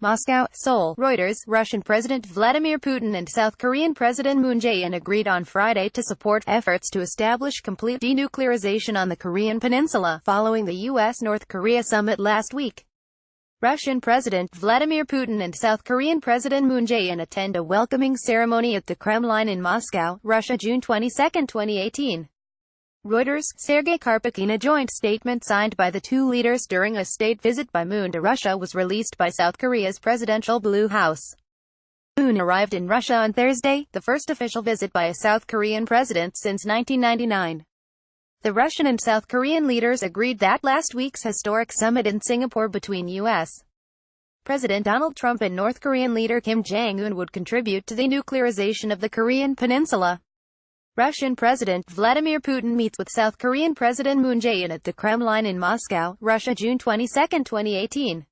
Moscow, Seoul, Reuters. Russian President Vladimir Putin and South Korean President Moon Jae-in agreed on Friday to support efforts to establish complete denuclearization on the Korean peninsula, following the U.S.-North Korea summit last week. Russian President Vladimir Putin and South Korean President Moon Jae-in attend a welcoming ceremony at the Kremlin in Moscow, Russia, June 22, 2018. Reuters. Sergei Karpuk. In a joint statement signed by the two leaders during a state visit by Moon to Russia was released by South Korea's presidential Blue House. Moon arrived in Russia on Thursday, the first official visit by a South Korean president since 1999. The Russian and South Korean leaders agreed that last week's historic summit in Singapore between U.S. President Donald Trump and North Korean leader Kim Jong-un would contribute to the denuclearization of the Korean peninsula. Russian President Vladimir Putin meets with South Korean President Moon Jae-in at the Kremlin in Moscow, Russia, June 22, 2018.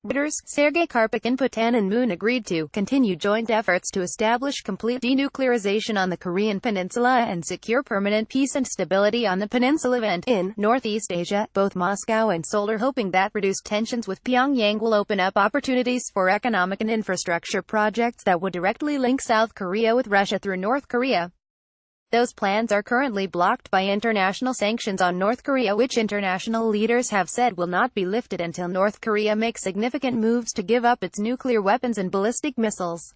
Reuters. Sergei Karpuk. Putin and Moon agreed to continue joint efforts to establish complete denuclearization on the Korean peninsula and secure permanent peace and stability on the peninsula and in Northeast Asia. Both Moscow and Seoul are hoping that reduced tensions with Pyongyang will open up opportunities for economic and infrastructure projects that would directly link South Korea with Russia through North Korea. Those plans are currently blocked by international sanctions on North Korea, which international leaders have said will not be lifted until North Korea makes significant moves to give up its nuclear weapons and ballistic missiles.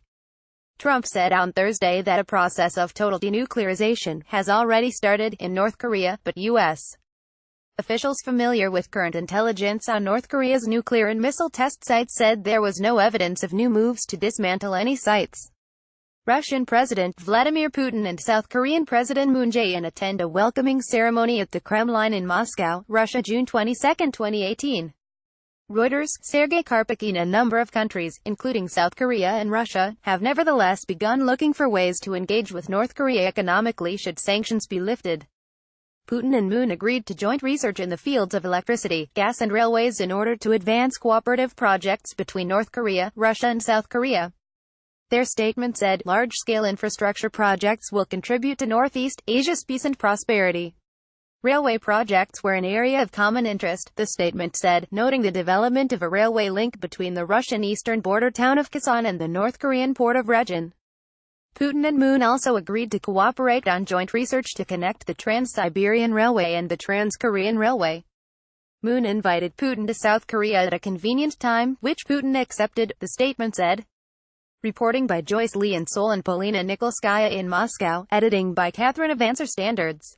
Trump said on Thursday that a process of total denuclearization has already started in North Korea, but U.S. officials familiar with current intelligence on North Korea's nuclear and missile test sites said there was no evidence of new moves to dismantle any sites. Russian President Vladimir Putin and South Korean President Moon Jae-in attend a welcoming ceremony at the Kremlin in Moscow, Russia, June 22, 2018. Reuters. Sergei Karpuk. In a number of countries, including South Korea and Russia, have nevertheless begun looking for ways to engage with North Korea economically should sanctions be lifted. Putin and Moon agreed to joint research in the fields of electricity, gas and railways in order to advance cooperative projects between North Korea, Russia and South Korea. Their statement said, large-scale infrastructure projects will contribute to Northeast Asia's peace and prosperity. Railway projects were an area of common interest, the statement said, noting the development of a railway link between the Russian eastern border town of Kasan and the North Korean port of Regin. Putin and Moon also agreed to cooperate on joint research to connect the Trans-Siberian Railway and the Trans-Korean Railway. Moon invited Putin to South Korea at a convenient time, which Putin accepted, the statement said. Reporting by Joyce Lee in Seoul and Polina Nikolskaya in Moscow. Editing by Catherine of Answer Standards.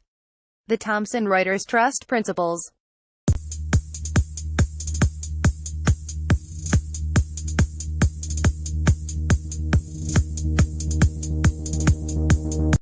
The Thomson Reuters Trust Principles.